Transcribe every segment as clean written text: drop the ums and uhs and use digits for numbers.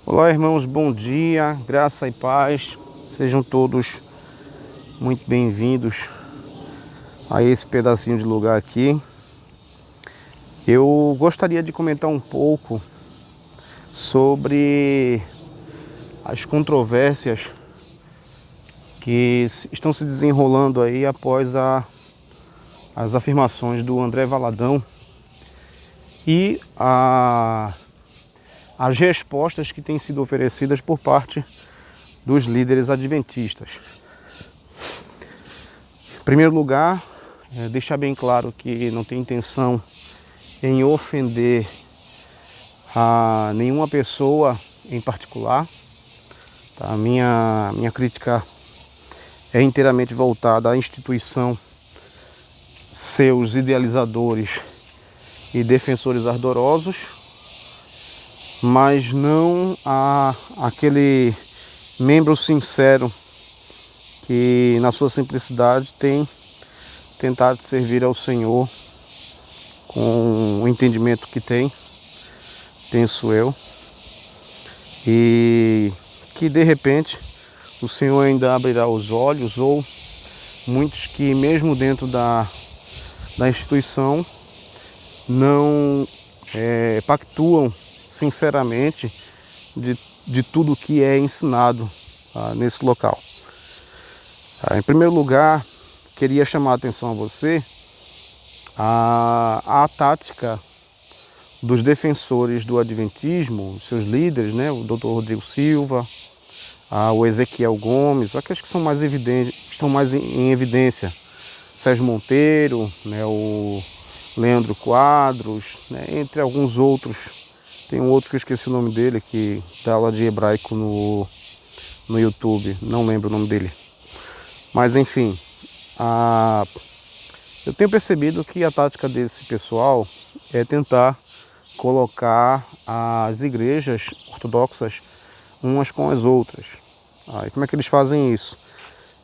Olá, irmãos, bom dia, graça e paz. Sejam todos muito bem-vindos a esse pedacinho de lugar aqui. Eu gostaria de comentar um pouco sobre as controvérsias que estão se desenrolando aí após as afirmações do André Valadão e as respostas que têm sido oferecidas por parte dos líderes adventistas. Em primeiro lugar, deixar bem claro que não tem intenção em ofender a nenhuma pessoa em particular. Tá? A minha crítica é inteiramente voltada à instituição, seus idealizadores e defensores ardorosos, mas não a aquele membro sincero que na sua simplicidade tem tentado servir ao Senhor com o entendimento que tem, penso eu, e que de repente o Senhor ainda abrirá os olhos, ou muitos que mesmo dentro da instituição não pactuam sinceramente de tudo que é ensinado nesse local. Em primeiro lugar, queria chamar a atenção a você a tática dos defensores do Adventismo, seus líderes, né, o Dr. Rodrigo Silva, o Ezequiel Gomes, aqueles que são mais evidentes, que estão mais em evidência, Sérgio Monteiro, né, o Leandro Quadros, né, entre alguns outros. Tem um outro que eu esqueci o nome dele, que dá aula de hebraico no YouTube, não lembro o nome dele. Mas enfim, eu tenho percebido que a tática desse pessoal é tentar colocar as igrejas ortodoxas umas com as outras. E como é que eles fazem isso?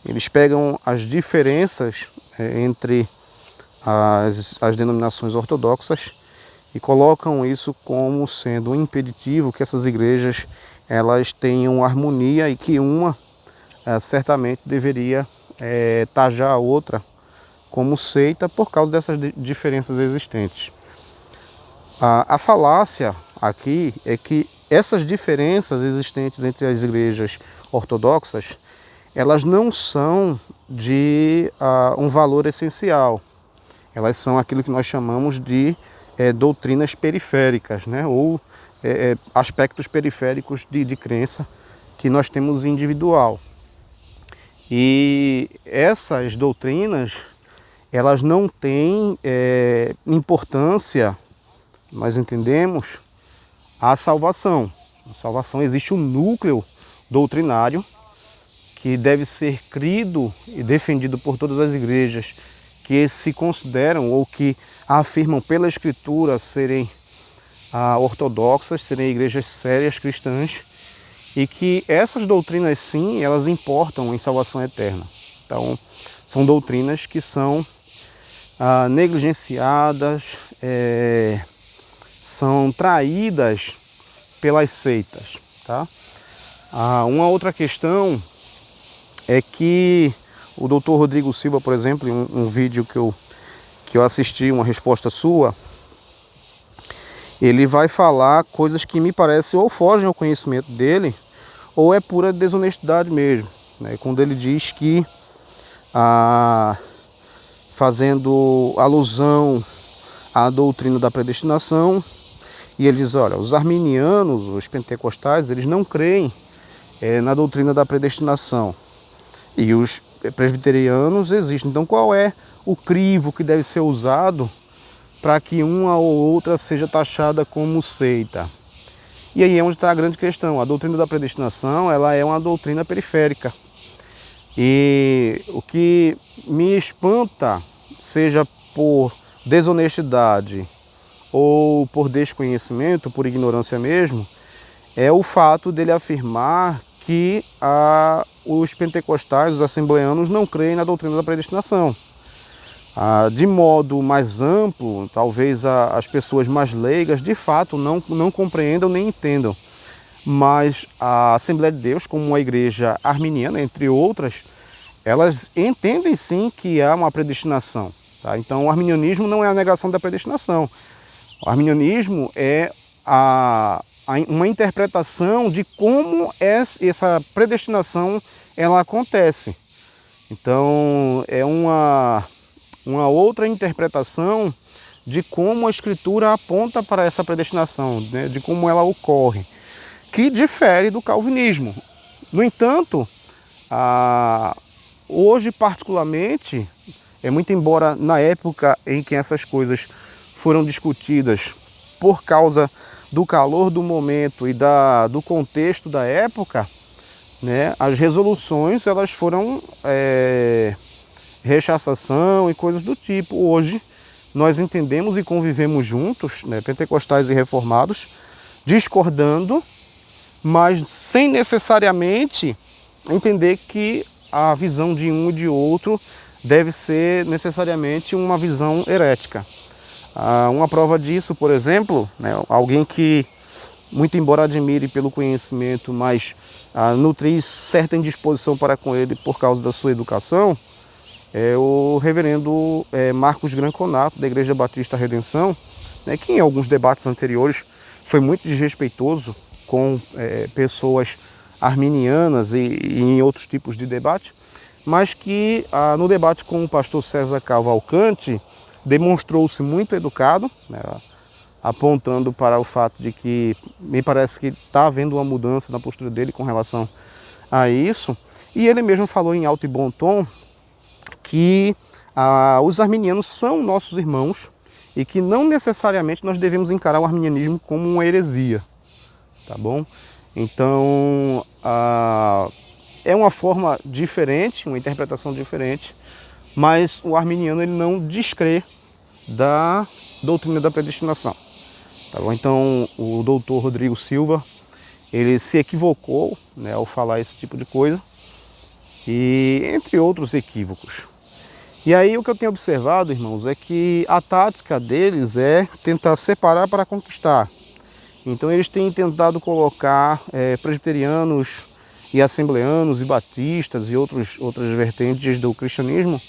Eles pegam as diferenças entre as denominações ortodoxas e colocam isso como sendo um impeditivo que essas igrejas elas tenham harmonia, e que uma certamente deveria tajar a outra como seita por causa dessas diferenças existentes. A falácia aqui é que essas diferenças existentes entre as igrejas ortodoxas, elas não são de um valor essencial. Elas são aquilo que nós chamamos de doutrinas periféricas, né? Ou aspectos periféricos de crença que nós temos individual. E essas doutrinas, elas não têm importância, nós entendemos, à salvação. A salvação, existe um núcleo doutrinário que deve ser crido e defendido por todas as igrejas que se consideram ou que afirmam pela Escritura serem ortodoxas, serem igrejas sérias cristãs, e que essas doutrinas sim, elas importam em salvação eterna. Então, são doutrinas que são negligenciadas, são traídas pelas seitas. Tá? Uma outra questão é que o Dr. Rodrigo Silva, por exemplo, em um vídeo que eu assisti, uma resposta sua, ele vai falar coisas que me parecem ou fogem ao conhecimento dele, ou é pura desonestidade mesmo, né? Quando ele diz que, fazendo alusão à doutrina da predestinação, e ele diz, olha, os arminianos, os pentecostais, eles não creem na doutrina da predestinação. E os presbiterianos existem. Então, qual é o crivo que deve ser usado para que uma ou outra seja taxada como seita? E aí é onde está a grande questão. A doutrina da predestinação, ela é uma doutrina periférica. E o que me espanta, seja por desonestidade ou por desconhecimento, por ignorância mesmo, é o fato dele afirmar que os pentecostais, os assembleanos, não creem na doutrina da predestinação. De modo mais amplo, talvez as pessoas mais leigas, de fato, não compreendam nem entendam mas a Assembleia de Deus, como uma igreja arminiana, entre outras, elas entendem sim que há uma predestinação. Tá? Então o arminianismo não é a negação da predestinação. O arminianismo é uma interpretação de como essa predestinação ela acontece. Então é uma outra interpretação de como a Escritura aponta para essa predestinação, né? De como ela ocorre, que difere do calvinismo. No entanto, hoje particularmente, muito embora na época em que essas coisas foram discutidas por causa do calor do momento e do contexto da época, né, as resoluções elas foram rechaçação e coisas do tipo. Hoje nós entendemos e convivemos juntos, né, pentecostais e reformados, discordando, mas sem necessariamente entender que a visão de um e de outro deve ser necessariamente uma visão herética. Uma prova disso, por exemplo, né, alguém que, muito embora admire pelo conhecimento, mas nutri certa indisposição para com ele por causa da sua educação, é o reverendo Marcos Granconato, da Igreja Batista Redenção, né, que em alguns debates anteriores foi muito desrespeitoso com pessoas arminianas e em outros tipos de debate, mas que no debate com o pastor César Cavalcante demonstrou-se muito educado, né, apontando para o fato de que me parece que está havendo uma mudança na postura dele com relação a isso. E ele mesmo falou em alto e bom tom que os arminianos são nossos irmãos e que não necessariamente nós devemos encarar o arminianismo como uma heresia, tá bom? Então, é uma forma diferente, uma interpretação diferente, mas o arminiano ele não descrê da doutrina da predestinação. Tá bom? Então, o doutor Rodrigo Silva, ele se equivocou, né, ao falar esse tipo de coisa, e entre outros equívocos. E aí o que eu tenho observado, irmãos, é que a tática deles é tentar separar para conquistar. Então eles têm tentado colocar presbiterianos e assembleanos e batistas e outras vertentes do cristianismo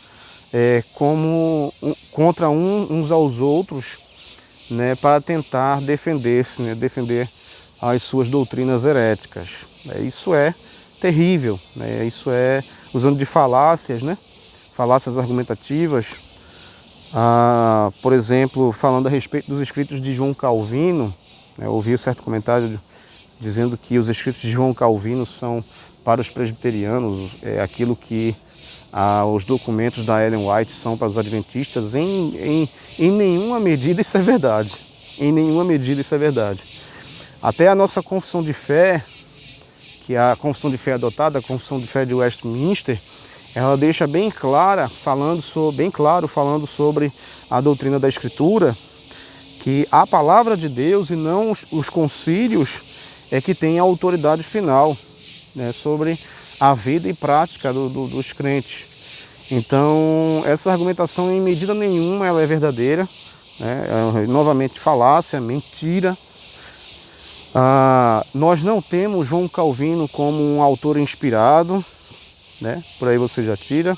como contra uns aos outros, né, para tentar defender-se, né, defender as suas doutrinas heréticas. Isso é terrível, né? Isso é usando de falácias, né? Falácias argumentativas. Por exemplo, falando a respeito dos escritos de João Calvino, eu ouvi um certo comentário dizendo que os escritos de João Calvino são para os presbiterianos aquilo que os documentos da Ellen White são para os adventistas. Em nenhuma medida isso é verdade. Em nenhuma medida isso é verdade. Até a nossa confissão de fé, que é a confissão de fé adotada, a confissão de fé de Westminster, ela deixa bem claro falando sobre a doutrina da Escritura, que a palavra de Deus e não os concílios é que tem a autoridade final, né, sobre a vida e prática dos crentes. Então, essa argumentação em medida nenhuma ela é verdadeira, né, novamente falácia, mentira. Nós não temos João Calvino como um autor inspirado, né, por aí você já tira.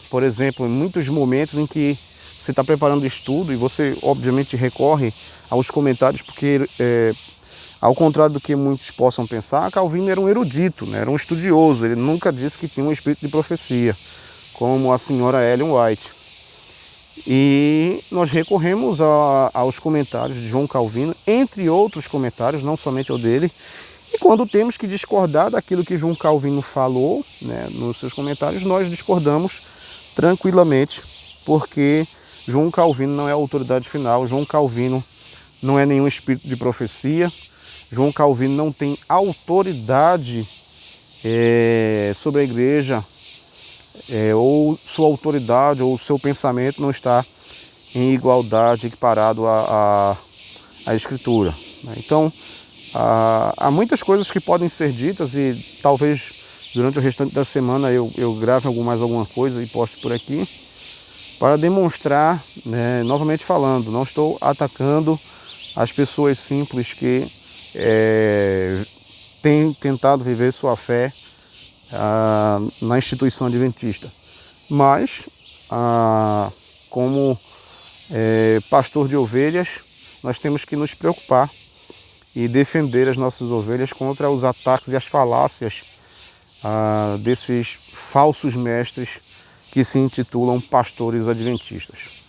Por exemplo, em muitos momentos em que você está preparando estudo e você obviamente recorre aos comentários, porque ao contrário do que muitos possam pensar, Calvino era um erudito, né? Era um estudioso, ele nunca disse que tinha um espírito de profecia, como a senhora Ellen White. E nós recorremos aos comentários de João Calvino, entre outros comentários, não somente o dele, e quando temos que discordar daquilo que João Calvino falou, né, nos seus comentários, nós discordamos tranquilamente, porque João Calvino não é a autoridade final, João Calvino não é nenhum espírito de profecia, João Calvino não tem autoridade sobre a igreja, ou sua autoridade ou seu pensamento não está em igualdade, equiparado à Escritura. Então, há muitas coisas que podem ser ditas e talvez durante o restante da semana eu grave mais alguma coisa e poste por aqui, para demonstrar, né, novamente falando, não estou atacando as pessoas simples que tem tentado viver sua fé na instituição adventista. Mas, como pastor de ovelhas, nós temos que nos preocupar e defender as nossas ovelhas contra os ataques e as falácias desses falsos mestres que se intitulam pastores adventistas.